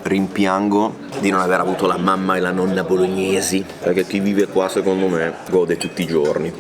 rimpiango di non aver avuto la mamma e la nonna bolognesi, perché chi vive qua secondo me gode tutti i giorni.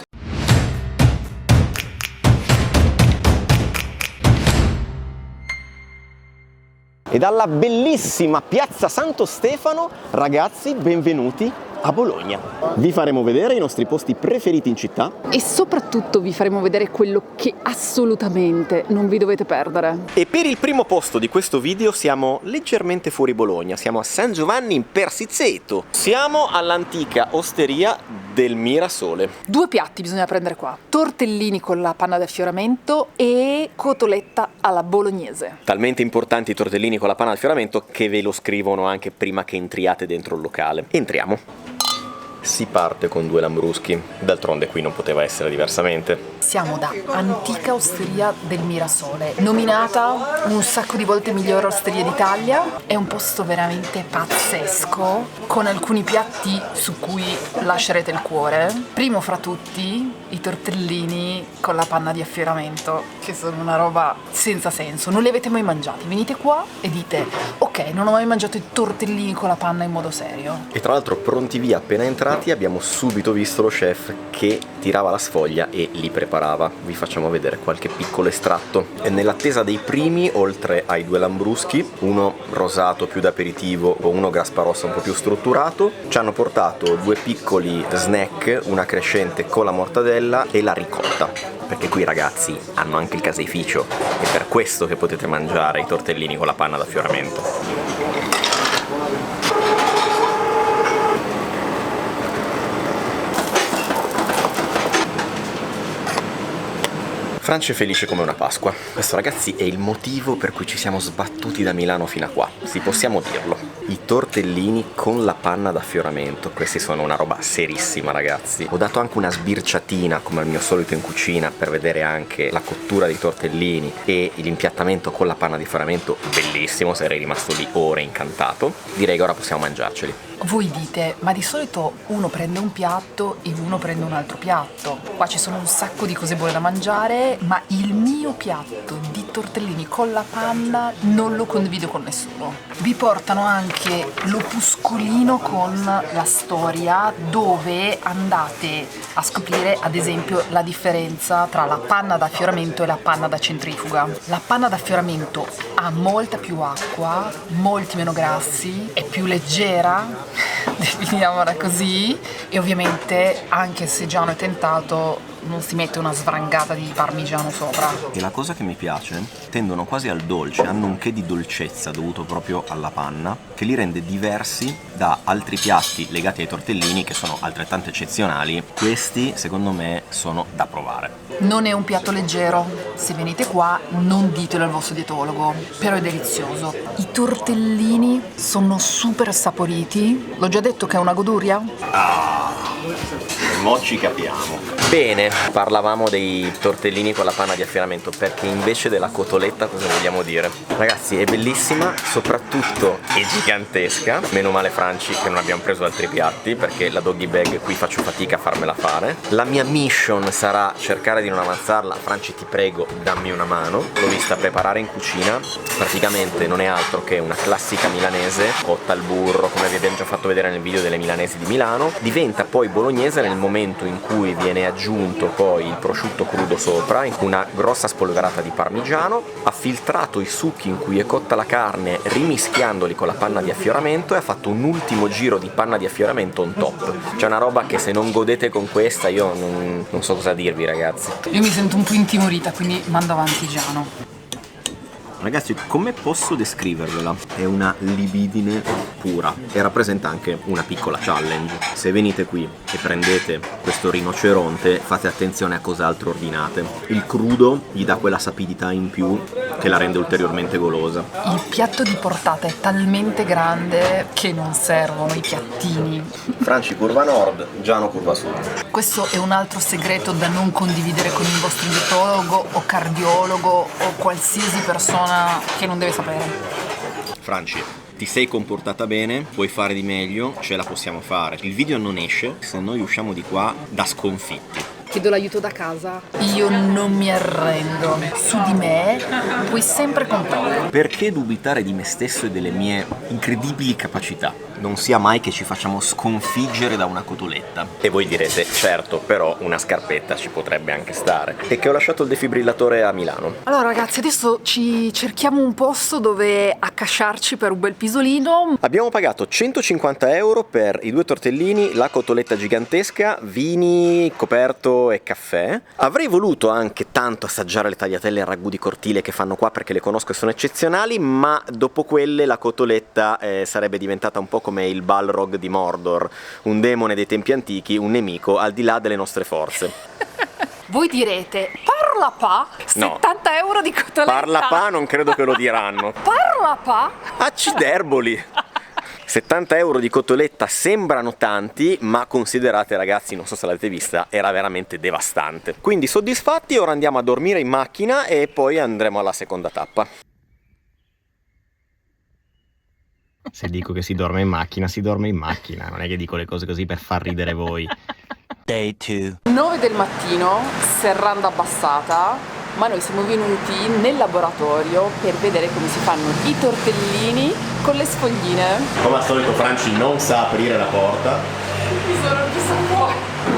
E dalla bellissima piazza Santo Stefano, ragazzi, benvenuti a Bologna. Vi faremo vedere i nostri posti preferiti in città e soprattutto vi faremo vedere quello che assolutamente non vi dovete perdere. E per il primo posto di questo video siamo leggermente fuori Bologna, siamo a San Giovanni in Persiceto. Siamo all'antica osteria del Mirasole. 2 piatti bisogna prendere qua: tortellini con la panna d'affioramento e cotoletta alla bolognese. Talmente importanti i tortellini con la panna d'affioramento che ve lo scrivono anche prima che entriate dentro il locale. Entriamo. Si parte con 2 lambruschi, d'altronde qui non poteva essere diversamente. Siamo da Antica Osteria del Mirasole, nominata un sacco di volte miglior osteria d'Italia. È un posto veramente pazzesco, con alcuni piatti su cui lascerete il cuore. Primo fra tutti, i tortellini con la panna di affioramento, che sono una roba senza senso. Non li avete mai mangiati? Venite qua e dite: ok, non ho mai mangiato i tortellini con la panna in modo serio. E tra l'altro, pronti via, appena entrati abbiamo subito visto lo chef che tirava la sfoglia e li preparava. Vi facciamo vedere qualche piccolo estratto. E nell'attesa dei primi, oltre ai 2 lambruschi, uno rosato più d'aperitivo o uno grasparossa un po' più strutturato, ci hanno portato 2 piccoli snack, una crescente con la mortadella e la ricotta, perché qui ragazzi hanno anche il caseificio, è per questo che potete mangiare i tortellini con la panna d'affioramento. Francia è felice come una Pasqua. Questo ragazzi è il motivo per cui ci siamo sbattuti da Milano fino a qua, sì, possiamo dirlo. I tortellini con la panna d'affioramento, questi sono una roba serissima ragazzi. Ho dato anche una sbirciatina come al mio solito in cucina per vedere anche la cottura dei tortellini e l'impiattamento con la panna di affioramento, bellissimo, sarei rimasto lì ore incantato. Direi che ora possiamo mangiarceli. Voi dite: ma di solito uno prende un piatto e uno prende un altro piatto. Qua ci sono un sacco di cose buone da mangiare, ma il mio piatto di tortellini con la panna non lo condivido con nessuno. Vi portano anche l'opuscolino con la storia, dove andate a scoprire ad esempio la differenza tra la panna d'affioramento e la panna da centrifuga. La panna d'affioramento ha molta più acqua, molti meno grassi, è più leggera, definiamola così, e ovviamente, anche se già è tentato, non si mette una svrangata di parmigiano sopra. E la cosa che mi piace, tendono quasi al dolce, hanno un che di dolcezza dovuto proprio alla panna, che li rende diversi da altri piatti legati ai tortellini che sono altrettanto eccezionali. Questi secondo me sono da provare. Non è un piatto leggero, se venite qua non ditelo al vostro dietologo, però è delizioso. I tortellini sono super saporiti, l'ho già detto che è una goduria? Mo ci capiamo. Bene, parlavamo dei tortellini con la panna di affioramento, perché invece della cotoletta cosa vogliamo dire? Ragazzi, è bellissima, soprattutto è gigantesca. Meno male Franci che non abbiamo preso altri piatti, perché la doggy bag qui faccio fatica a farmela fare. La mia mission sarà cercare di non ammazzarla. Franci, ti prego, dammi una mano. L'ho vista preparare in cucina, praticamente non è altro che una classica milanese cotta al burro, come vi abbiamo già fatto vedere nel video delle milanesi di Milano. Diventa poi bolognese nel momento in cui viene aggiunto poi il prosciutto crudo sopra, una grossa spolverata di parmigiano, ha filtrato i succhi in cui è cotta la carne rimischiandoli con la panna di affioramento e ha fatto un ultimo giro di panna di affioramento on top. C'è una roba che se non godete con questa io non so cosa dirvi ragazzi. Io mi sento un po' intimorita, quindi mando avanti Giano. Ragazzi, come posso descrivervela? È una libidine pura e rappresenta anche una piccola challenge. Se venite qui e prendete questo rinoceronte, fate attenzione a cos'altro ordinate. Il crudo gli dà quella sapidità in più che la rende ulteriormente golosa. Il piatto di portata è talmente grande che non servono i piattini. Franci curva nord, Giano curva sud. Questo è un altro segreto da non condividere con il vostro dietologo o cardiologo o qualsiasi persona che non deve sapere. Franci, ti sei comportata bene, puoi fare di meglio, ce la possiamo fare. Il video non esce se noi usciamo di qua da sconfitti. Chiedo l'aiuto da casa. Io non mi arrendo. Su di me puoi sempre contare. Perché dubitare di me stesso e delle mie incredibili capacità? Non sia mai che ci facciamo sconfiggere da una cotoletta. E voi direte, certo, però una scarpetta ci potrebbe anche stare. E che ho lasciato il defibrillatore a Milano. Allora ragazzi, adesso ci cerchiamo un posto dove accasciarci per un bel pisolino. Abbiamo pagato 150 euro per i 2 tortellini, la cotoletta gigantesca, vini, coperto e caffè. Avrei voluto anche tanto assaggiare le tagliatelle al ragù di cortile che fanno qua perché le conosco e sono eccezionali, ma dopo quelle la cotoletta sarebbe diventata un po' come il Balrog di Mordor, un demone dei tempi antichi, un nemico al di là delle nostre forze. Voi direte, parla pa, No. 70 euro di cotoletta. Parla pa, non credo che lo diranno. Parla pa. Acciderboli! 70 euro di cotoletta sembrano tanti, ma considerate ragazzi, non so se l'avete vista, era veramente devastante. Quindi soddisfatti, ora andiamo a dormire in macchina e poi andremo alla seconda tappa. Se dico che si dorme in macchina, si dorme in macchina, non è che dico le cose così per far ridere voi. Day 2. 9 del mattino, serranda abbassata, ma noi siamo venuti nel laboratorio per vedere come si fanno i tortellini con le sfogline. Come al solito Franci non sa aprire la porta. Mi sono chiusa fuori.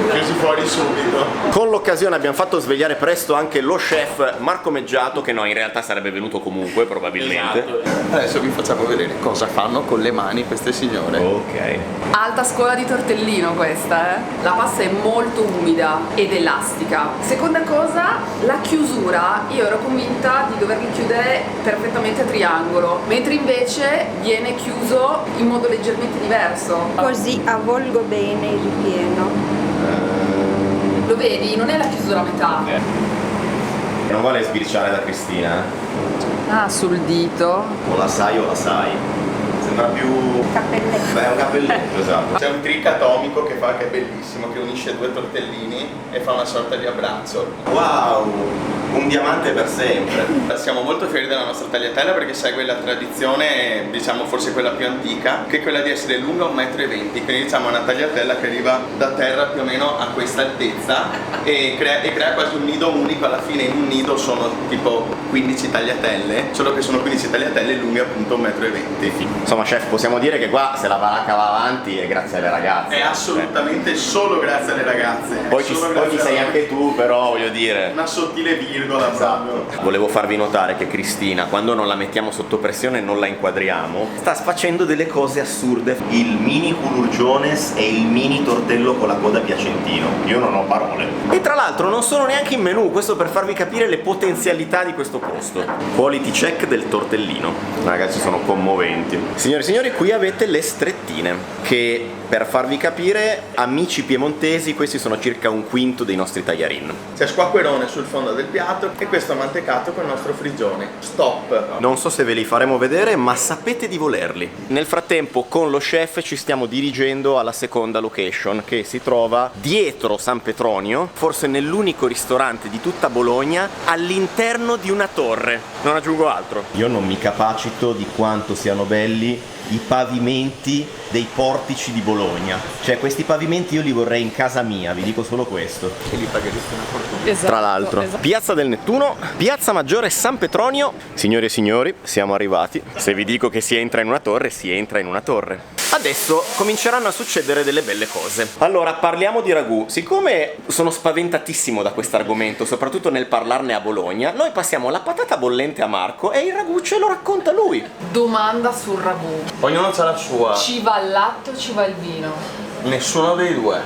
Chiusi fuori subito. Con l'occasione abbiamo fatto svegliare presto anche lo chef Marco Meggiato, che no, in realtà sarebbe venuto comunque probabilmente. Adesso vi facciamo vedere cosa fanno con le mani queste signore. Ok. Alta scuola di tortellino questa, La pasta è molto umida ed elastica. Seconda cosa, la chiusura. Io ero convinta di doverli chiudere perfettamente a triangolo, mentre invece viene chiuso in modo leggermente diverso. Così avvolgo bene il ripieno. Lo vedi? Non è la chiusura a metà. Non vuole sbirciare da Cristina? Ah, sul dito. O la sai o la sai. Sembra più... Cappelletto. Beh, è un cappelletto, esatto. C'è un trick atomico che fa, che è bellissimo, che unisce 2 tortellini e fa una sorta di abbraccio. Wow! Un diamante per sempre. Siamo molto fieri della nostra tagliatella perché segue la tradizione, diciamo forse quella più antica, che è quella di essere lunga 1,20 m, quindi diciamo una tagliatella che arriva da terra più o meno a questa altezza e crea quasi un nido unico. Alla fine in un nido sono tipo 15 tagliatelle, solo che sono 15 tagliatelle lunghe appunto 1,20 m. Insomma, chef, possiamo dire che qua se la baracca va avanti è grazie alle ragazze. È assolutamente solo grazie alle ragazze. Poi ci sei anche tu, però voglio dire... Una sottile virgola. Esatto. Volevo farvi notare che Cristina, quando non la mettiamo sotto pressione e non la inquadriamo, sta facendo delle cose assurde. Il mini culurgiones e il mini tortello con la coda piacentino. Io non ho parole. E tra l'altro non sono neanche in menù, questo per farvi capire le potenzialità di questo posto. Quality check del tortellino. Ragazzi, sono commoventi. Signore e signori, qui avete le strettine, che per farvi capire, amici piemontesi, questi sono circa 1/5 dei nostri tagliarin. C'è squacquerone sul fondo del piatto e questo mantecato con il nostro frigione. Stop! Non so se ve li faremo vedere, ma sapete di volerli. Nel frattempo, con lo chef ci stiamo dirigendo alla seconda location, che si trova dietro San Petronio, forse nell'unico ristorante di tutta Bologna, all'interno di una torre. Non aggiungo altro. Io non mi capacito di quanto siano belli i pavimenti dei portici di Bologna. Cioè, questi pavimenti io li vorrei in casa mia, vi dico solo questo. E li pagheresti una fortuna. Esatto, Tra l'altro, Piazza del Nettuno, Piazza Maggiore San Petronio. Signore e signori, siamo arrivati. Se vi dico che si entra in una torre, si entra in una torre. Adesso cominceranno a succedere delle belle cose. Allora, parliamo di ragù. Siccome sono spaventatissimo da questo argomento, soprattutto nel parlarne a Bologna, noi passiamo la patata bollente a Marco e il ragù ce lo racconta lui. Domanda sul ragù. Ognuno ha la sua. Ci va il latte o ci va il vino? Nessuno dei due.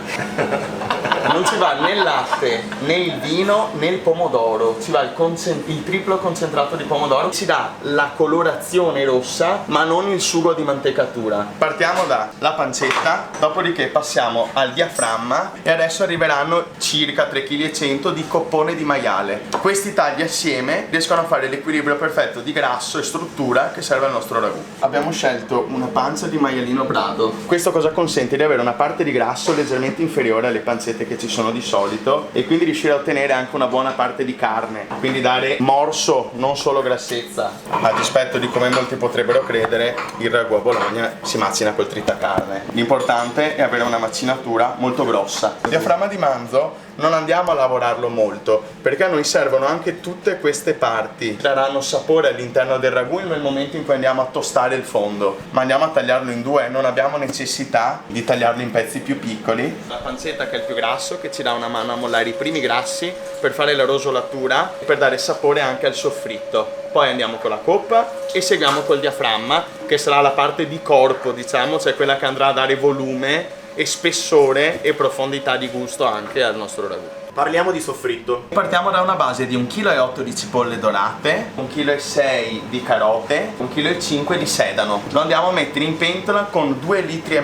Non ci va né il latte, né il vino, né il pomodoro. Ci va il triplo concentrato di pomodoro. Ci dà la colorazione rossa, ma non il sugo di mantecatura. Partiamo dalla pancetta, dopodiché passiamo al diaframma e adesso arriveranno circa 3,1 kg di coppone di maiale. Questi tagli assieme riescono a fare l'equilibrio perfetto di grasso e struttura che serve al nostro ragù. Abbiamo scelto una pancia di maialino brado. Questo cosa consente? Di avere una parte di grasso leggermente inferiore alle pancette che ci sono di solito e quindi riuscire a ottenere anche una buona parte di carne, quindi dare morso, non solo grassezza. A dispetto di come molti potrebbero credere, il ragù a Bologna si macina col tritacarne. L'importante è avere una macinatura molto grossa. Il diaframma di manzo non andiamo a lavorarlo molto, perché a noi servono anche tutte queste parti. Daranno sapore all'interno del ragù nel momento in cui andiamo a tostare il fondo, ma andiamo a tagliarlo in due, non abbiamo necessità di tagliarlo in pezzi più piccoli. La pancetta, che è il più grasso, che ci dà una mano a mollare i primi grassi per fare la rosolatura e per dare sapore anche al soffritto. Poi andiamo con la coppa e seguiamo col diaframma, che sarà la parte di corpo, diciamo, cioè quella che andrà a dare volume e spessore e profondità di gusto anche al nostro ragù. Parliamo di soffritto. Partiamo da una base di 1,8 kg di cipolle dorate, 1,6 kg di carote, 1,5 kg di sedano. Lo andiamo a mettere in pentola con 2,5 litri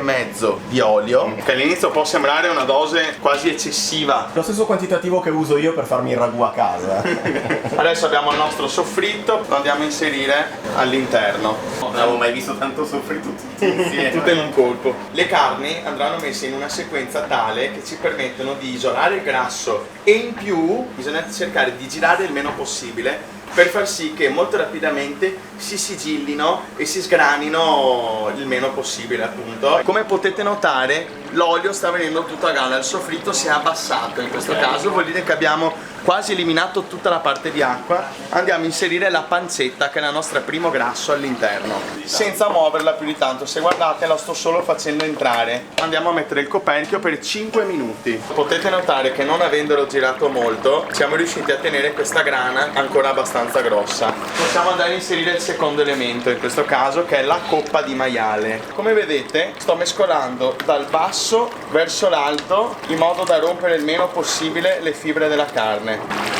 di olio, che all'inizio può sembrare una dose quasi eccessiva. Lo stesso quantitativo che uso io per farmi il ragù a casa. Adesso abbiamo il nostro soffritto, lo andiamo a inserire all'interno. Non avevo mai visto tanto soffritto tutti insieme. Tutto in un colpo. Le carni andranno messe in una sequenza tale che ci permettono di isolare il grasso e in più bisogna cercare di girare il meno possibile per far sì che molto rapidamente si sigillino e si sgranino il meno possibile, appunto. Come potete notare, l'olio sta venendo tutto a galla, il soffritto si è abbassato in questo caso, vuol dire che abbiamo quasi eliminato tutta la parte di acqua. Andiamo a inserire la pancetta, che è il nostro primo grasso, all'interno, senza muoverla più di tanto. Se guardate, la sto solo facendo entrare. Andiamo a mettere il coperchio per 5 minuti. Potete notare che, non avendolo girato molto, siamo riusciti a tenere questa grana ancora abbastanza grossa. Possiamo andare a inserire il secondo elemento, in questo caso, che è la coppa di maiale. Come vedete, sto mescolando dal basso verso l'alto in modo da rompere il meno possibile le fibre della carne.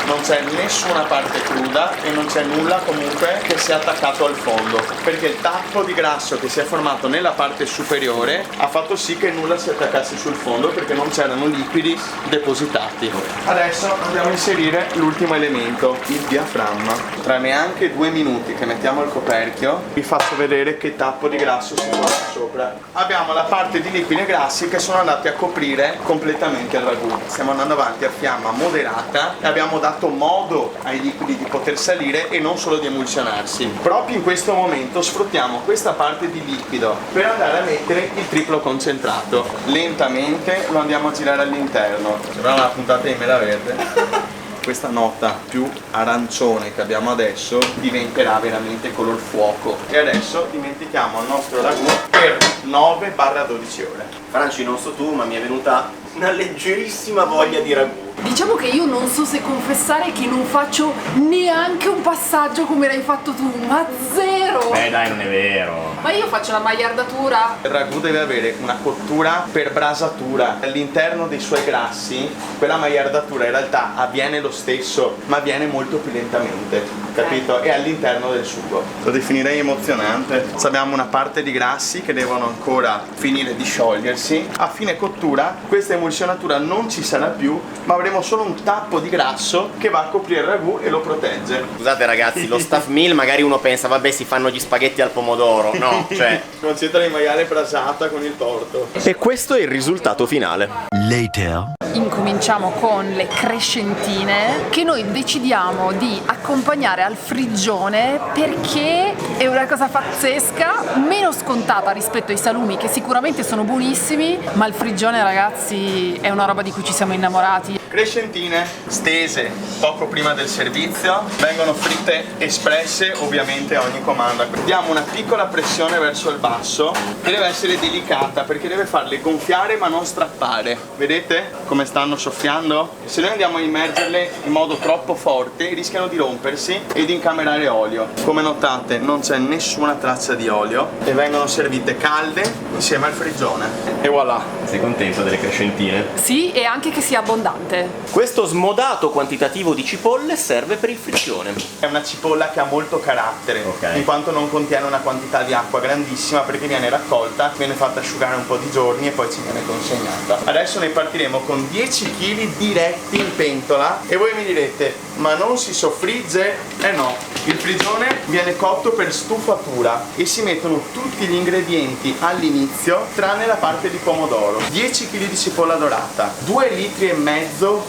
Non c'è nessuna parte cruda e non c'è nulla comunque che sia attaccato al fondo, perché il tappo di grasso che si è formato nella parte superiore ha fatto sì che nulla si attaccasse sul fondo, perché non c'erano liquidi depositati. Adesso andiamo a inserire l'ultimo elemento, il diaframma. Tra neanche 2 minuti che mettiamo il coperchio vi faccio vedere che tappo di grasso si pone sopra. Abbiamo la parte di liquidi e grassi che sono andati a coprire completamente il ragù. Stiamo andando avanti a fiamma moderata e abbiamo dato modo ai liquidi di poter salire e non solo di emulsionarsi. Proprio in questo momento sfruttiamo questa parte di liquido per andare a mettere il triplo concentrato. Lentamente lo andiamo a girare all'interno. Sembra una puntata di mela verde. Questa nota più arancione che abbiamo adesso diventerà veramente color fuoco. E adesso dimentichiamo il nostro ragù per 9-12 ore. Franci, non so tu, ma mi è venuta una leggerissima voglia di ragù. Diciamo che io non so se confessare che non faccio neanche un passaggio come l'hai fatto tu, ma zero! Beh dai, non è vero. Ma io faccio la magliardatura. Il ragù deve avere una cottura per brasatura. All'interno dei suoi grassi, quella magliardatura in realtà avviene lo stesso, ma avviene molto più lentamente, capito? E all'interno del sugo. Lo definirei emozionante. Abbiamo una parte di grassi che devono ancora finire di sciogliersi. A fine cottura questa emulsionatura non ci sarà più, ma avremo solo un tappo di grasso che va a coprire il ragù e lo protegge. Scusate ragazzi, lo staff meal magari uno pensa, vabbè, si fanno gli spaghetti al pomodoro. No, cioè Pancetta di maiale brasata con il torto. E questo è il risultato finale. Later. Incominciamo con le crescentine, che noi decidiamo di accompagnare al friggione perché è una cosa pazzesca, meno scontata rispetto ai salumi, che sicuramente sono buonissimi, ma il friggione, ragazzi, è una roba di cui ci siamo innamorati. Crescentine stese poco prima del servizio, vengono fritte espresse ovviamente a ogni comanda. Diamo una piccola pressione verso il basso, che deve essere delicata perché deve farle gonfiare ma non strappare. Vedete come stanno soffiando? Se noi andiamo a immergerle in modo troppo forte rischiano di rompersi e di incamerare olio. Come notate non c'è nessuna traccia di olio e vengono servite calde insieme al friggione. E voilà! Sei contento delle crescentine? Sì, e anche che sia abbondante. Questo smodato quantitativo di cipolle serve per il friccione. È una cipolla che ha molto carattere, Ok. in quanto non contiene una quantità di acqua grandissima, perché viene raccolta, viene fatta asciugare un po' di giorni e poi ci viene consegnata. Adesso ne partiremo con 10 kg diretti in pentola e voi mi direte, ma non si soffrigge? Eh no, il frigione viene cotto per stufatura e si mettono tutti gli ingredienti all'inizio tranne la parte di pomodoro. 10 kg di cipolla dorata, 2,5 litri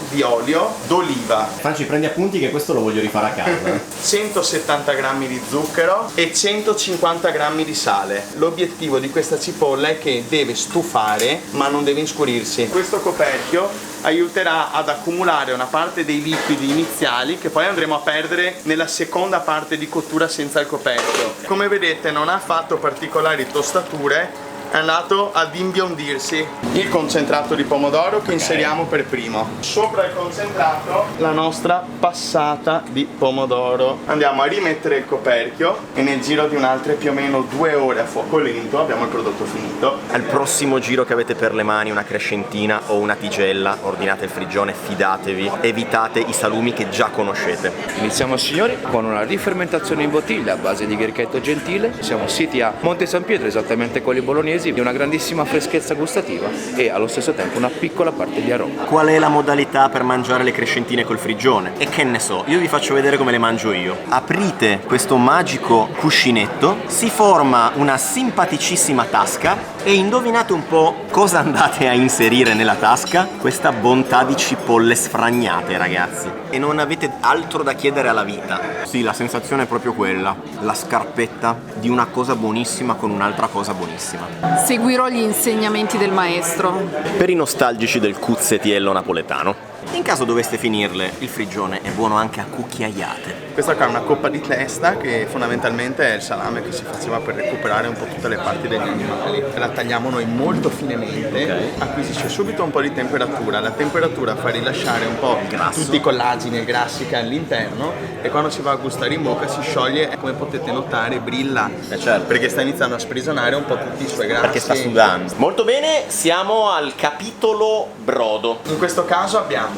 di olio d'oliva, Franci, prendi appunti che questo lo voglio rifare a casa. 170 grammi di zucchero e 150 grammi di sale. L'obiettivo di questa cipolla è che deve stufare ma non deve inscurirsi. Questo coperchio aiuterà ad accumulare una parte dei liquidi iniziali che poi andremo a perdere nella seconda parte di cottura senza il coperchio. Come vedete non ha fatto particolari tostature, è andato ad imbiondirsi. Il concentrato di pomodoro che inseriamo per primo. Sopra il concentrato la nostra passata di pomodoro. Andiamo a rimettere il coperchio e nel giro di un'altre più o meno 2 ore a fuoco lento abbiamo il prodotto finito. Al prossimo giro che avete per le mani una crescentina o una tigella, ordinate il frigione, fidatevi, evitate i salumi che già conoscete. Iniziamo signori con una rifermentazione in bottiglia a base di Gherchetto Gentile. Siamo siti a Monte San Pietro, esattamente quelli bolognesi, di una grandissima freschezza gustativa e allo stesso tempo una piccola parte di aroma. Qual è la modalità per mangiare le crescentine col frigione? E che ne so, io vi faccio vedere come le mangio io. Aprite questo magico cuscinetto, si forma una simpaticissima tasca e indovinate un po' cosa andate a inserire nella tasca? Questa bontà di cipolle sfragnate, ragazzi. E non avete altro da chiedere alla vita. Sì, la sensazione è proprio quella, la scarpetta di una cosa buonissima con un'altra cosa buonissima. Seguirò gli insegnamenti del maestro. Per i nostalgici del cuzzetiello napoletano. In caso doveste finirle, il frigione è buono anche a cucchiaiate. Questa qua è una coppa di testa che fondamentalmente è il salame che si faceva per recuperare un po' tutte le parti degli animali. La tagliamo noi molto finemente, acquisisce subito un po' di temperatura. La temperatura fa rilasciare un po' tutti i collagini e i grassi che ha all'interno e quando si va a gustare in bocca si scioglie e come potete notare brilla. Certo. Perché sta iniziando a sprigionare un po' tutti i suoi grassi. Perché sta sudando. Molto bene, siamo al capitolo brodo. In questo caso abbiamo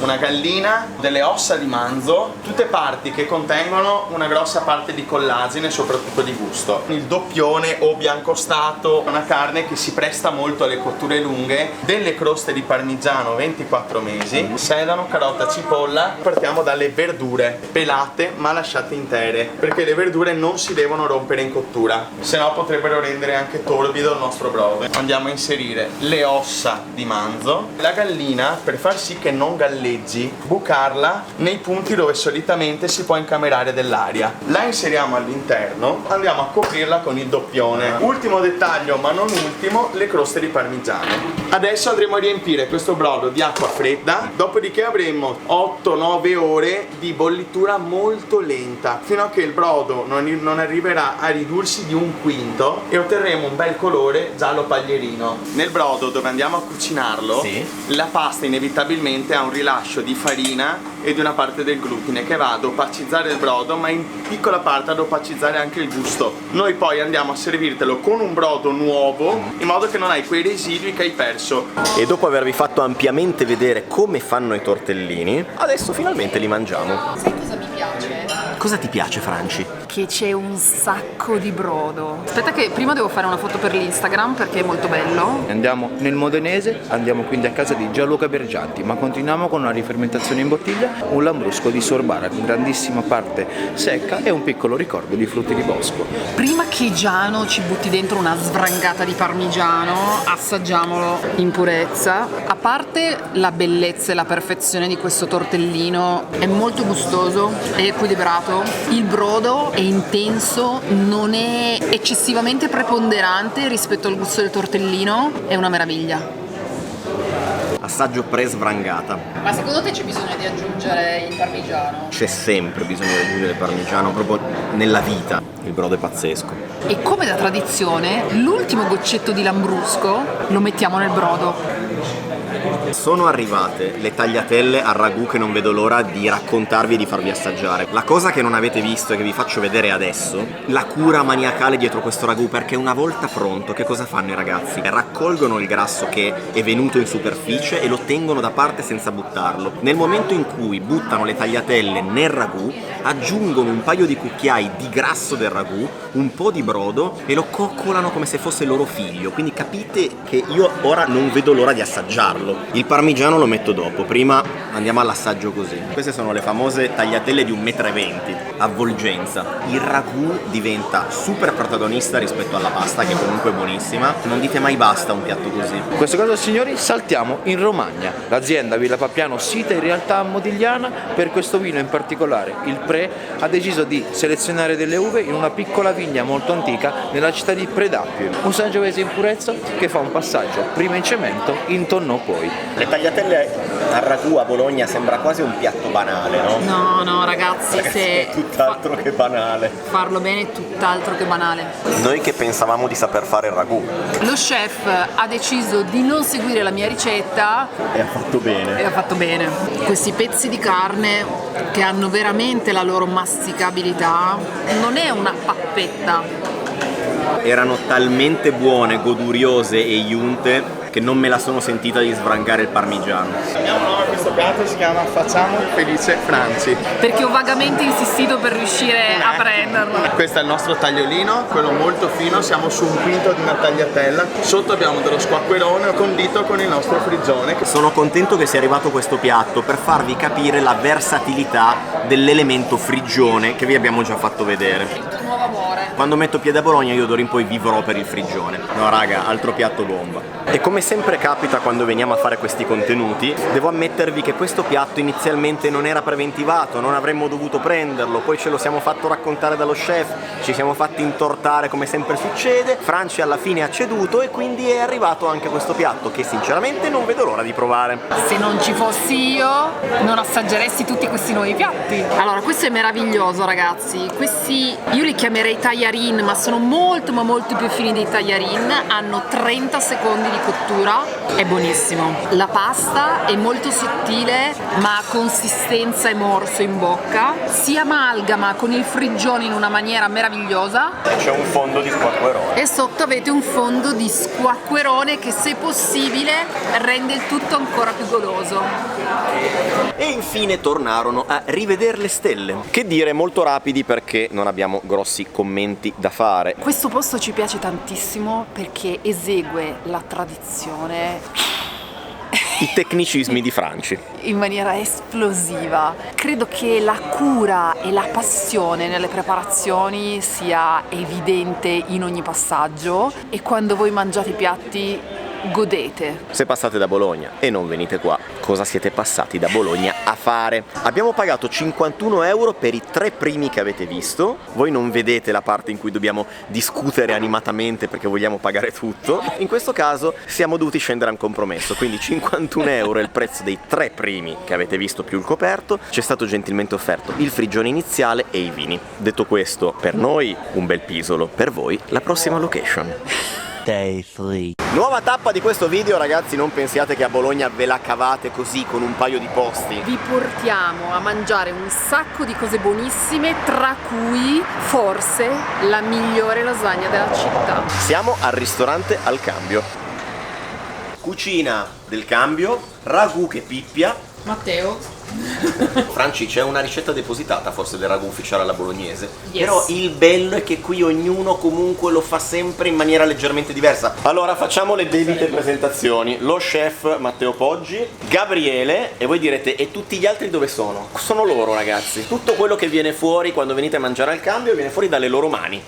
una gallina, delle ossa di manzo, tutte parti che contengono una grossa parte di collagene, soprattutto di gusto. Il doppione o biancostato, una carne che si presta molto alle cotture lunghe, delle croste di parmigiano 24 mesi, sedano, carota, cipolla. Partiamo dalle verdure, pelate ma lasciate intere, perché le verdure non si devono rompere in cottura, se no potrebbero rendere anche torbido il nostro brodo. Andiamo a inserire le ossa di manzo, la gallina, per far sì che non galleggi, bucarla nei punti dove solitamente si può incamerare dell'aria. La inseriamo all'interno, andiamo a coprirla con il doppione. Ultimo dettaglio, ma non ultimo, le croste di parmigiano. Adesso andremo a riempire questo brodo di acqua fredda, dopodiché avremo 8-9 ore di bollitura molto lenta, fino a che il brodo non arriverà a ridursi di 1/5 e otterremo un bel colore giallo paglierino. Nel brodo dove andiamo a cucinarlo, la pasta inevitabilmente ha un rilascio di farina e di una parte del glutine che va ad opacizzare il brodo, ma in piccola parte ad opacizzare anche il gusto. Noi poi andiamo a servirtelo con un brodo nuovo, in modo che non hai quei residui che hai perso. E dopo avervi fatto ampiamente vedere come fanno i tortellini, adesso finalmente li mangiamo. Sai cosa mi piace? Cosa ti piace, Franci? Che c'è un sacco di brodo. Aspetta che prima devo fare una foto per l'Instagram perché è molto bello. Andiamo nel modenese, andiamo quindi a casa di Gianluca Bergianti, ma continuiamo con una rifermentazione in bottiglia, un lambrusco di sorbara con grandissima parte secca e un piccolo ricordo di frutti di bosco. Prima che Giano ci butti dentro una svrangata di parmigiano, assaggiamolo in purezza. A parte la bellezza e la perfezione di questo tortellino, è molto gustoso, è equilibrato, il brodo è intenso, non è eccessivamente preponderante rispetto al gusto del tortellino, è una meraviglia. Assaggio pre-svrangata. Ma secondo te c'è bisogno di aggiungere il parmigiano? C'è sempre bisogno di aggiungere il parmigiano, proprio nella vita. Il brodo è pazzesco. E come da tradizione, l'ultimo goccetto di lambrusco lo mettiamo nel brodo. Sono arrivate le tagliatelle al ragù che non vedo l'ora di raccontarvi e di farvi assaggiare. La cosa che non avete visto e che vi faccio vedere adesso, la cura maniacale dietro questo ragù, perché una volta pronto che cosa fanno i ragazzi? Raccolgono il grasso che è venuto in superficie e lo tengono da parte senza buttarlo. Nel momento in cui buttano le tagliatelle nel ragù, aggiungono un paio di cucchiai di grasso del ragù, un po' di brodo e lo coccolano come se fosse loro figlio. Quindi capite che io ora non vedo l'ora di assaggiarlo. Il parmigiano lo metto dopo, prima andiamo all'assaggio così. Queste sono le famose tagliatelle di 1,20 m. avvolgenza. Il ragù diventa super protagonista rispetto alla pasta, che comunque è buonissima. Non dite mai basta a un piatto così. In questo caso, signori, saltiamo in Romagna. L'azienda Villa Pappiano, sita in realtà a Modigliana, per questo vino in particolare, il Pre, ha deciso di selezionare delle uve in una piccola vigna molto antica nella città di Predappio, un sangiovese in purezza che fa un passaggio prima in cemento, in tonno poi. Le tagliatelle al ragù a Bologna sembra quasi un piatto banale, no? No, ragazzi, se Tutt'altro che banale. farlo bene è tutt'altro che banale. Noi che pensavamo di saper fare il ragù, Lo chef ha deciso di non seguire la mia ricetta e ha fatto bene. e ha fatto bene. Questi pezzi di carne che hanno veramente la loro masticabilità, non è una pappetta. Erano talmente buone, goduriose e iunte che non me la sono sentita di sbrangare il parmigiano. Abbiamo un nome a questo piatto, si chiama Facciamo felice Franci. Perché ho vagamente insistito per riuscire a prenderlo. Questo è il nostro tagliolino, quello molto fino, siamo su un quinto di una tagliatella. Sotto abbiamo dello squacquerone condito con il nostro frigione. Sono contento che sia arrivato questo piatto per farvi capire la versatilità dell'elemento frigione che vi abbiamo già fatto vedere. Il nuovo amore. Quando metto piede a Bologna io d'ora in poi vivrò per il frigione. No raga, altro piatto bomba. E come sempre capita quando veniamo a fare questi contenuti, devo ammettervi che questo piatto inizialmente non era preventivato, non avremmo dovuto prenderlo, poi ce lo siamo fatto raccontare dallo chef, ci siamo fatti intortare come sempre succede, Franci alla fine ha ceduto e quindi è arrivato anche questo piatto che sinceramente non vedo l'ora di provare. Se non ci fossi io, non assaggeresti tutti questi nuovi piatti. Allora, questo è meraviglioso, ragazzi. Questi io li chiamerei tagliarin, ma sono molto ma molto più fini dei tagliarin. Hanno 30 secondi di cottura, è buonissimo. La pasta è molto sottile, ma ha consistenza e morso in bocca. Si amalgama con il frigione in una maniera meravigliosa. E c'è un fondo di squacquerone. E sotto avete un fondo di squacquerone che, se possibile, rende il tutto ancora più goloso. E infine tornarono a rivedere le stelle. Che dire, molto rapidi perché non abbiamo grossi commenti da fare. Questo posto ci piace tantissimo perché esegue la tradizione I tecnicismi di Franci. in maniera esplosiva. Credo che la cura e la passione nelle preparazioni sia evidente in ogni passaggio, e quando voi mangiate i piatti godete. Se passate da Bologna e non venite qua, cosa siete passati da Bologna a fare? Abbiamo pagato 51 euro per i 3 primi che avete visto. Voi non vedete la parte in cui dobbiamo discutere animatamente perché vogliamo pagare tutto. In questo caso siamo dovuti scendere a un compromesso, quindi 51 euro è il prezzo dei 3 primi che avete visto più il coperto. Ci è stato gentilmente offerto il frigione iniziale e i vini. Detto questo, per noi un bel pisolo, per voi la prossima location. Day 3. Nuova tappa di questo video, ragazzi, non pensiate che a Bologna ve la cavate così con un paio di posti. Vi portiamo a mangiare un sacco di cose buonissime, tra cui forse la migliore lasagna della città. Siamo al ristorante Al Cambio. Cucina del Cambio, ragù che pippia. Matteo? Franci, c'è una ricetta depositata forse del ragù ufficiale alla bolognese. Yes. Però il bello è che qui ognuno comunque lo fa sempre in maniera leggermente diversa. Allora facciamo le debite presentazioni. Lo chef Matteo Poggi, Gabriele, e voi direte: e tutti gli altri dove sono? Sono loro, ragazzi. Tutto quello che viene fuori quando venite a mangiare Al Cambio viene fuori dalle loro mani.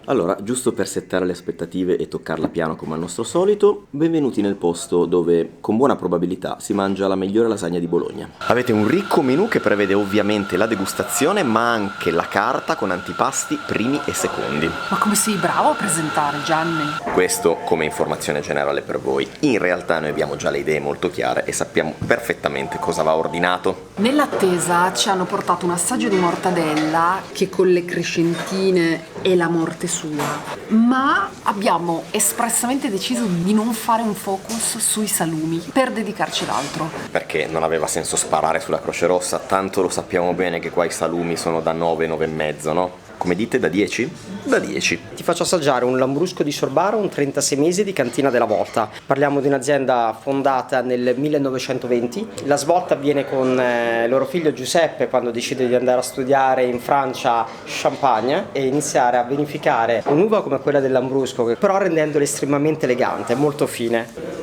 Allora, giusto per settare le aspettative e toccarla piano come al nostro solito, benvenuti nel posto dove con buona probabilità si mangia la migliore lasagna di Bologna. Avete un ricco menù che prevede ovviamente la degustazione, ma anche la carta con antipasti primi e secondi. Ma come sei bravo a presentare, Gianni? Questo come informazione generale per voi. In realtà noi abbiamo già le idee molto chiare e sappiamo perfettamente cosa va ordinato. Nell'attesa ci hanno portato un assaggio di mortadella che con le crescentine è la morte sua, ma abbiamo espressamente deciso di non fare un focus sui salumi per dedicarci ad altro. Perché non aveva senso sparare sulla Croce Rossa, tanto lo sappiamo bene che qua i salumi sono da 9, 9,5, no? Come dite, da 10? Da 10. Ti faccio assaggiare un lambrusco di Sorbara, un 36 mesi di Cantina della Volta. Parliamo di un'azienda fondata nel 1920. La svolta avviene con loro figlio Giuseppe quando decide di andare a studiare in Francia Champagne e iniziare a vinificare un'uva come quella del lambrusco, però rendendola estremamente elegante, molto fine.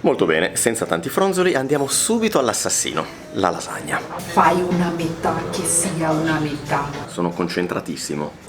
Molto bene, senza tanti fronzoli andiamo subito all'assassino. la lasagna. Fai una metà, che sia una metà. Sono concentratissimo.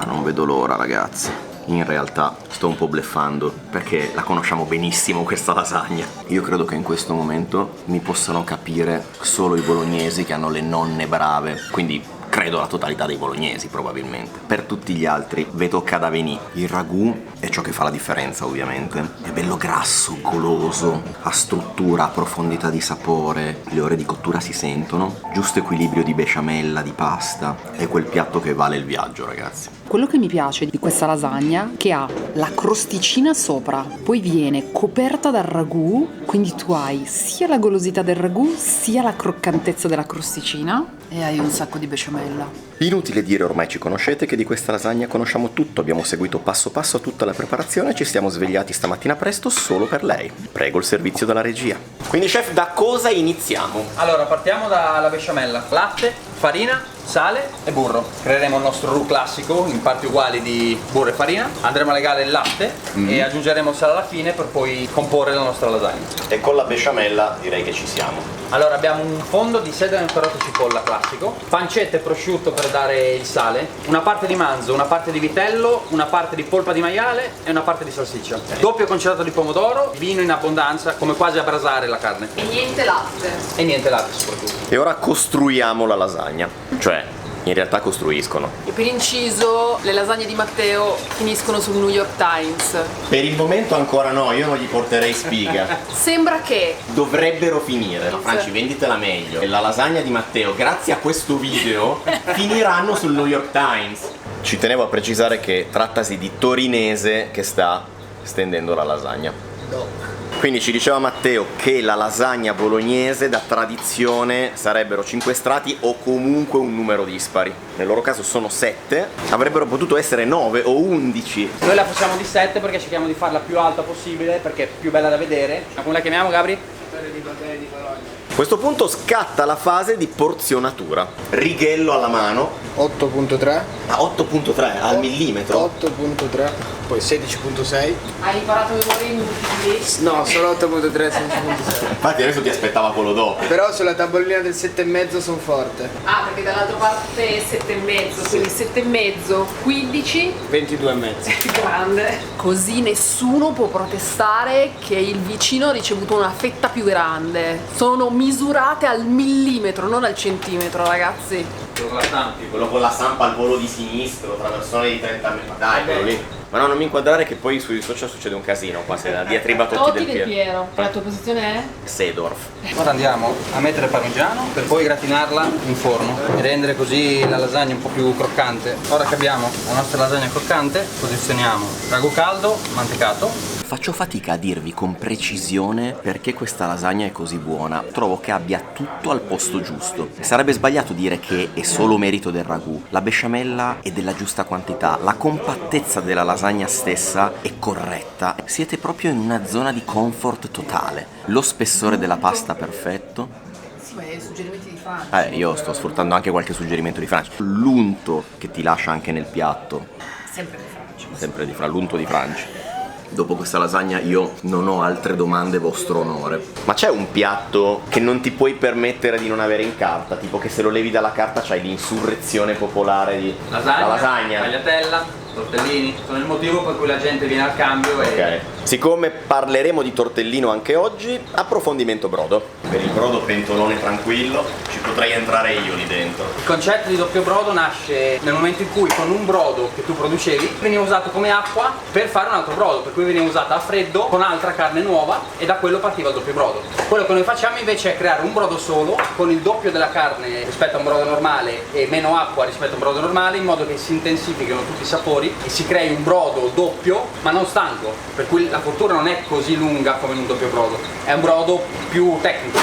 Non vedo l'ora, ragazzi. In realtà sto un po' bluffando perché la conosciamo benissimo questa lasagna. Io credo che in questo momento mi possano capire solo i bolognesi che hanno le nonne brave, quindi credo la totalità dei bolognesi probabilmente. Per tutti gli altri vedo tocca venire. Il ragù è ciò che fa la differenza, ovviamente. È bello grasso, goloso, ha struttura, ha profondità di sapore, le ore di cottura si sentono, giusto equilibrio di besciamella, di pasta. È quel piatto che vale il viaggio, ragazzi. Quello che mi piace di questa lasagna che ha la crosticina sopra, poi viene coperta dal ragù, quindi tu hai sia la golosità del ragù sia la croccantezza della crosticina e hai un sacco di besciamella. Inutile dire, ormai ci conoscete, che di questa lasagna conosciamo tutto. Abbiamo seguito passo passo tutta la preparazione e ci siamo svegliati stamattina presto solo per lei. Prego il servizio della regia. Quindi chef, da cosa iniziamo? Allora, partiamo dalla besciamella. Latte, farina, sale e burro. Creeremo il nostro roux classico in parti uguali di burro e farina. Andremo a legare il latte e aggiungeremo il sale alla fine per poi comporre la nostra lasagna. E con la besciamella direi che ci siamo. Allora, abbiamo un fondo di sedano intornato cipolla classico, pancetta e prosciutto per dare il sale, una parte di manzo, una parte di vitello, una parte di polpa di maiale e una parte di salsiccia. Doppio concentrato di pomodoro, vino in abbondanza, come quasi a brasare la carne. E niente latte. E niente latte soprattutto. E ora costruiamo la lasagna. Cioè, in realtà costruiscono. E per inciso, le lasagne di Matteo finiscono sul New York Times. Per il momento ancora no, io non gli porterei spiga. Sembra che Dovrebbero finire. No, Franci, venditela meglio. E la lasagna di Matteo, grazie a questo video, finiranno sul New York Times. Ci tenevo a precisare che trattasi di torinese che sta stendendo la lasagna. Quindi ci diceva Matteo che la lasagna bolognese da tradizione sarebbero 5 strati o comunque un numero dispari. Nel loro caso sono 7, avrebbero potuto essere 9 o 11. Noi la facciamo di 7 perché cerchiamo di farla più alta possibile perché è più bella da vedere. Come la chiamiamo, Gabri? A questo punto scatta la fase di porzionatura. Righello alla mano. 8.3, A 8.3 al millimetro. 8.3, poi 16.6. hai imparato a memoria i multipli. No, solo 8.3, 16.6. Infatti adesso ti aspettava quello dopo. Però sulla tavolina del 7,5 sono forte. Ah, perché dall'altra parte è 7,5, quindi 7,5, 15, 22,5. grande. Così nessuno può protestare che il vicino ha ricevuto una fetta più grande. Sono misurate al millimetro, non al centimetro, ragazzi. Quello con la stampi. Quello con la stampa al volo di sinistro, tra persone di 30 metri. Dai, quello lì. Ma no, non mi inquadrare che poi sui social succede un casino qua, se la diatriba Totti del Piero. La tua posizione è? Sedorf. Ora andiamo a mettere parmigiano per poi gratinarla in forno e rendere così la lasagna un po' più croccante. Ora che abbiamo la nostra lasagna croccante, posizioniamo ragù caldo, mantecato. Faccio fatica a dirvi con precisione perché questa lasagna è così buona. Trovo che abbia tutto al posto giusto. Sarebbe sbagliato dire che è solo merito del ragù. La besciamella è della giusta quantità, la compattezza della lasagna stessa è corretta. Siete proprio in una zona di comfort totale. Lo spessore della pasta perfetto. Sì, ma i suggerimenti di Francia. Io sto sfruttando anche qualche suggerimento di Francia. L'unto che ti lascia anche nel piatto. Sempre di Francia. Sempre di l'unto di Francia. Dopo questa lasagna io non ho altre domande, vostro onore. Ma c'è un piatto che non ti puoi permettere di non avere in carta? Tipo che se lo levi dalla carta c'hai l'insurrezione popolare di... Lasagna, la lasagna. tagliatella, tortellini. Sono il motivo per cui la gente viene al cambio e... Ok. Siccome parleremo di tortellino anche oggi, approfondimento brodo. Per il brodo pentolone tranquillo, ci potrei entrare io lì dentro. Il concetto di doppio brodo nasce nel momento in cui con un brodo che tu producevi veniva usato come acqua per fare un altro brodo, per cui veniva usata a freddo con altra carne nuova e da quello partiva il doppio brodo. Quello che noi facciamo invece è creare un brodo solo con il doppio della carne rispetto a un brodo normale e meno acqua rispetto a un brodo normale, in modo che si intensifichino tutti i sapori e si crei un brodo doppio ma non stanco, per cui la cottura non è così lunga come in un doppio brodo, è un brodo più tecnico.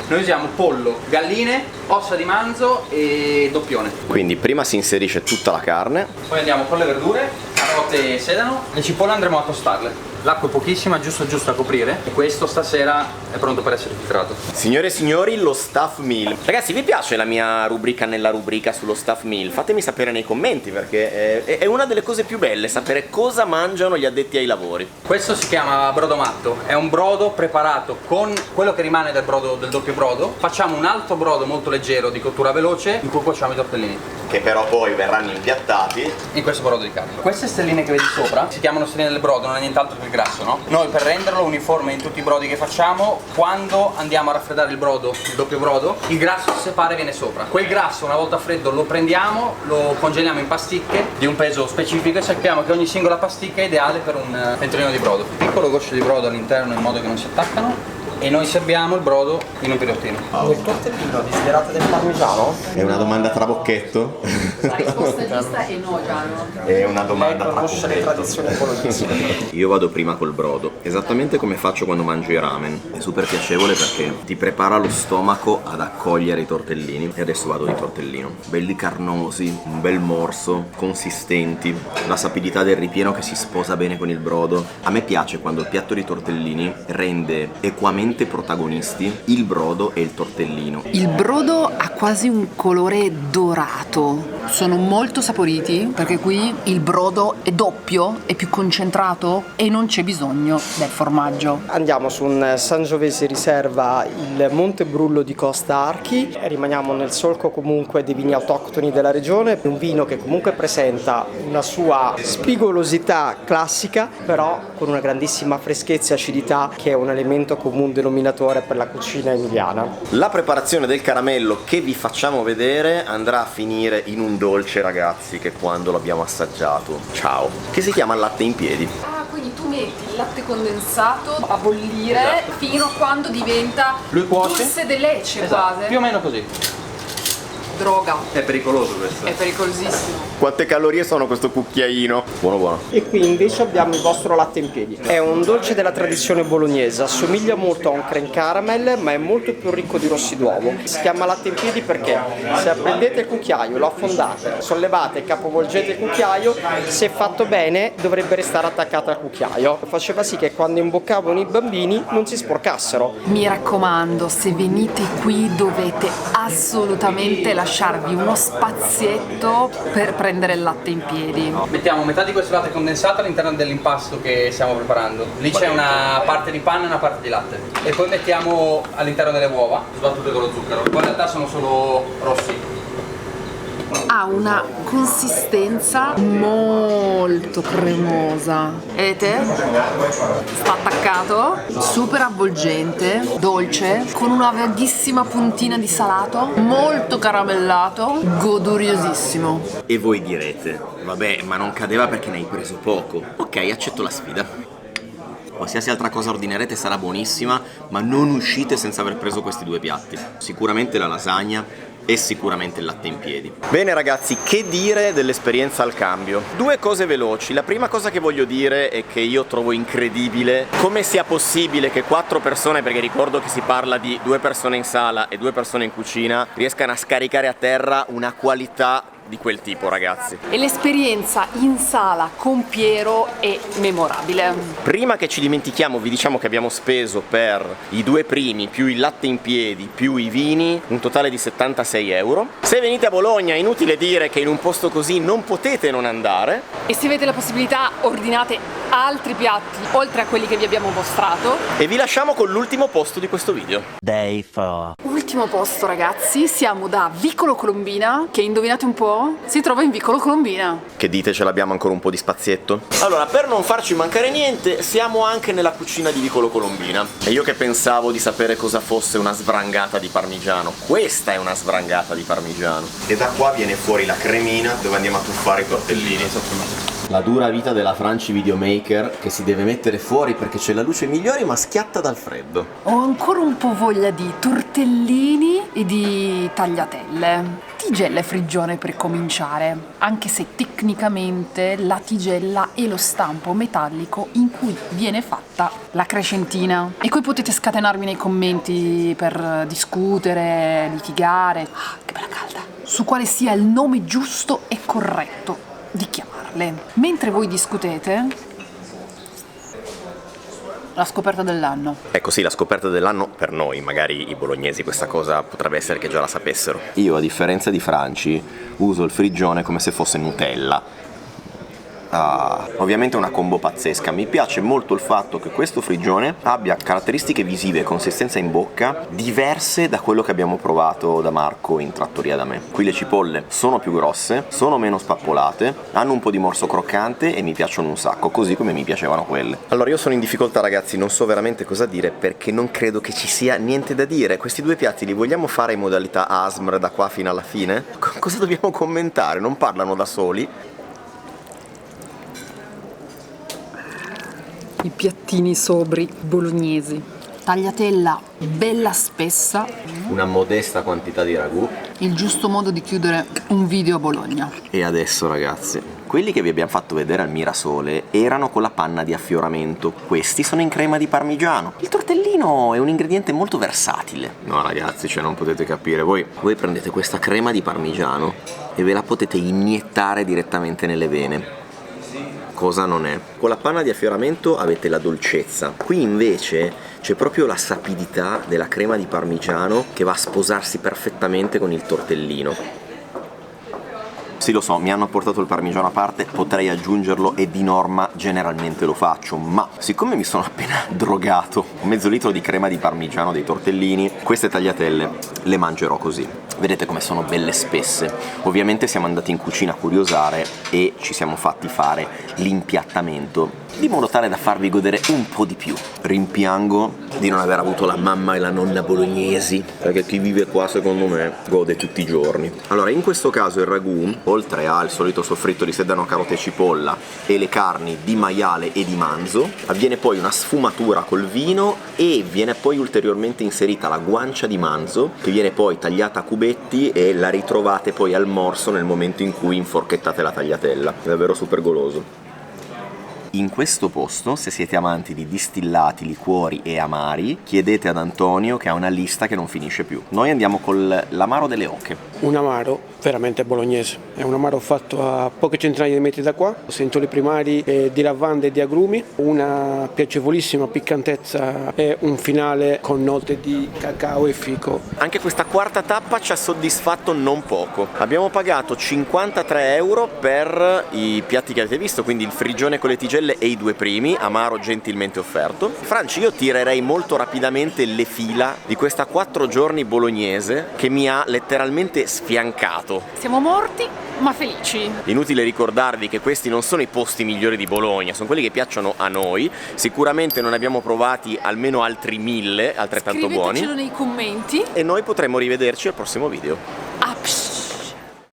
Noi usiamo pollo, galline, ossa di manzo e doppione. Quindi prima si inserisce tutta la carne. Poi andiamo con le verdure, carote e sedano. Le cipolle andremo a tostarle. L'acqua è pochissima, giusto a coprire, e questo stasera è pronto per essere filtrato. Signore e signori, lo staff meal. Ragazzi, vi piace la mia rubrica nella rubrica sullo staff meal? Fatemi sapere nei commenti, perché è una delle cose più belle, sapere cosa mangiano gli addetti ai lavori. Questo si chiama brodo matto, è un brodo preparato con quello che rimane del brodo, del doppio brodo. Facciamo un altro brodo molto leggero di cottura veloce in cui cuociamo i tortellini, Che però poi verranno impiattati in questo brodo di carne. Queste stelline che vedi sopra si chiamano stelline del brodo, non è nient'altro che il grasso, no? Noi per renderlo uniforme in tutti i brodi che facciamo, quando andiamo a raffreddare il brodo, il doppio brodo, il grasso si separa e viene sopra. Quel grasso una volta freddo lo prendiamo, lo congeliamo in pasticche di un peso specifico e sappiamo che ogni singola pasticca è ideale per un pentolino di brodo. Piccolo goccio di brodo all'interno in modo che non si attaccano, e noi serviamo il brodo in un pirottino. Nel tortellino desiderate del parmigiano? È una domanda trabocchetto? La risposta giusta è no, Giano. È una domanda Lei conosce le tradizioni bolognesi. Io vado prima col brodo, esattamente come faccio quando mangio i ramen. È super piacevole perché ti prepara lo stomaco ad accogliere i tortellini. E adesso vado di tortellino. Belli carnosi, un bel morso, consistenti, la sapidità del ripieno che si sposa bene con il brodo. A me piace quando il piatto di tortellini rende equamente protagonisti il brodo e il tortellino. Il brodo ha quasi un colore dorato. Sono molto saporiti perché qui il brodo è doppio, è più concentrato e non c'è bisogno del formaggio. Andiamo su un Sangiovese riserva, il Monte Brullo di Costa Archi. Rimaniamo nel solco comunque dei vini autoctoni della regione, un vino che comunque presenta una sua spigolosità classica, però con una grandissima freschezza e acidità che è un elemento comune denominatore per la cucina emiliana. La preparazione del caramello che vi facciamo vedere andrà a finire in un dolce, ragazzi, che quando l'abbiamo assaggiato, ciao, che si chiama latte in piedi. Ah, quindi tu metti il latte condensato a bollire fino a quando diventa Lui cuoce? dulce de leche Esatto, quasi. più o meno così. Droga. È pericoloso questo. È pericolosissimo. Quante calorie sono questo cucchiaino? Buono buono. E qui invece abbiamo il vostro latte in piedi. È un dolce della tradizione bolognese, assomiglia molto a un creme caramel, ma è molto più ricco di rossi d'uovo. Si chiama latte in piedi perché se prendete il cucchiaio, lo affondate, sollevate e capovolgete il cucchiaio, se fatto bene dovrebbe restare attaccato al cucchiaio. Faceva sì che quando imboccavano i bambini non si sporcassero. Mi raccomando, se venite qui dovete assolutamente lasciarvi uno spazietto per prendere il latte in piedi. Mettiamo metà di questo latte condensato all'interno dell'impasto che stiamo preparando. Lì c'è una parte di panna e una parte di latte. E poi mettiamo all'interno delle uova, sbattute con lo zucchero. Poi in realtà sono solo rossi. Ha una consistenza molto cremosa. Vedete? Sta attaccato, super avvolgente, dolce, con una vaghissima puntina di salato, molto caramellato, goduriosissimo. E voi direte, vabbè, ma non cadeva perché ne hai preso poco. Ok, accetto la sfida. Qualsiasi altra cosa ordinerete sarà buonissima, ma non uscite senza aver preso questi due piatti. Sicuramente la lasagna e sicuramente il latte in piedi. Bene ragazzi, che dire dell'esperienza al cambio? Due cose veloci. La prima cosa che voglio dire è che io trovo incredibile come sia possibile che 4 persone, perché ricordo che si parla di 2 persone in sala e 2 persone in cucina, riescano a scaricare a terra una qualità di quel tipo, ragazzi. E l'esperienza in sala con Piero è memorabile. Prima che ci dimentichiamo, vi diciamo che abbiamo speso per i 2 primi più il latte in piedi più i vini un totale di 76 euro. Se venite a Bologna è inutile dire che in un posto così non potete non andare. E se avete la possibilità ordinate altri piatti oltre a quelli che vi abbiamo mostrato. E vi lasciamo con l'ultimo posto di questo video. Day 4. Ultimo posto ragazzi, siamo da Vicolo Colombina, che indovinate un po'? Si trova in Vicolo Colombina. Che dite, ce l'abbiamo ancora un po' di spazietto? Allora, per non farci mancare niente, siamo anche nella cucina di Vicolo Colombina. E io che pensavo di sapere cosa fosse una sbrangata di parmigiano. Questa è una sbrangata di parmigiano. E da qua viene fuori la cremina dove andiamo a tuffare i tortellini. La dura vita della Franci videomaker che si deve mettere fuori perché c'è la luce migliore ma schiatta dal freddo. Ho ancora un po' voglia di tortellini e di tagliatelle. Tigella e frigione per cominciare, anche se tecnicamente la tigella è lo stampo metallico in cui viene fatta la crescentina. E poi potete scatenarmi nei commenti per discutere, litigare, che bella calda, su quale sia il nome giusto e corretto di chiamarle. Mentre voi discutete, La scoperta dell'anno. Ecco sì, la scoperta dell'anno per noi, magari i bolognesi questa cosa potrebbe essere che già la sapessero. Io, a differenza di Franci, uso il friggione come se fosse Nutella. Ovviamente è una combo pazzesca. Mi piace molto il fatto che questo friggione abbia caratteristiche visive e consistenza in bocca diverse da quello che abbiamo provato da Marco in trattoria da me. Qui le cipolle sono più grosse, sono meno spappolate, hanno un po' di morso croccante e mi piacciono un sacco, così come mi piacevano quelle. Allora io sono in difficoltà, ragazzi, non so veramente cosa dire perché non credo che ci sia niente da dire. Questi due piatti li vogliamo fare in modalità ASMR da qua fino alla fine? Cosa dobbiamo commentare? Non parlano da soli. I piattini sobri bolognesi. Tagliatella bella spessa. Una modesta quantità di ragù. Il giusto modo di chiudere un video a Bologna. E adesso, ragazzi, quelli che vi abbiamo fatto vedere al Mirasole erano con la panna di affioramento. Questi sono in crema di parmigiano. Il tortellino è un ingrediente molto versatile. No, ragazzi, cioè non potete capire. Voi prendete questa crema di parmigiano e ve la potete iniettare direttamente nelle vene. Cosa non è? Con la panna di affioramento avete la dolcezza, qui invece c'è proprio la sapidità della crema di parmigiano che va a sposarsi perfettamente con il tortellino. Sì, lo so, mi hanno portato il parmigiano a parte, potrei aggiungerlo e di norma generalmente lo faccio, ma siccome mi sono appena drogato mezzo litro di crema di parmigiano dei tortellini, queste tagliatelle le mangerò così. Vedete come sono belle spesse. Ovviamente siamo andati in cucina a curiosare e ci siamo fatti fare l'impiattamento di modo tale da farvi godere un po' di più. Rimpiango di non aver avuto la mamma e la nonna bolognesi, perché chi vive qua secondo me gode tutti i giorni. Allora, in questo caso il ragù, oltre al solito soffritto di sedano, carote e cipolla e le carni di maiale e di manzo, avviene poi una sfumatura col vino e viene poi ulteriormente inserita la guancia di manzo, che viene poi tagliata a cubetti e la ritrovate poi al morso nel momento in cui inforchettate la tagliatella. È davvero super goloso. In questo posto, se siete amanti di distillati, liquori e amari, chiedete ad Antonio che ha una lista che non finisce più. Noi andiamo con l'amaro delle oche. Un amaro veramente bolognese, è un amaro fatto a poche centinaia di metri da qua, sentoli primari di lavanda e di agrumi, una piacevolissima piccantezza e un finale con note di cacao e fico. Anche questa quarta tappa ci ha soddisfatto non poco. Abbiamo pagato 53 euro per i piatti che avete visto, quindi il friggione con le tigelle e i due primi, amaro gentilmente offerto. Franci, io tirerei molto rapidamente le fila di questa 4 giorni bolognese che mi ha letteralmente sfiancato. Siamo morti ma felici. Inutile ricordarvi che questi non sono i posti migliori di Bologna, sono quelli che piacciono a noi. Sicuramente non abbiamo provati almeno altri 1000 altrettanto buoni. Scrivetecelo nei commenti e noi potremo rivederci al prossimo video.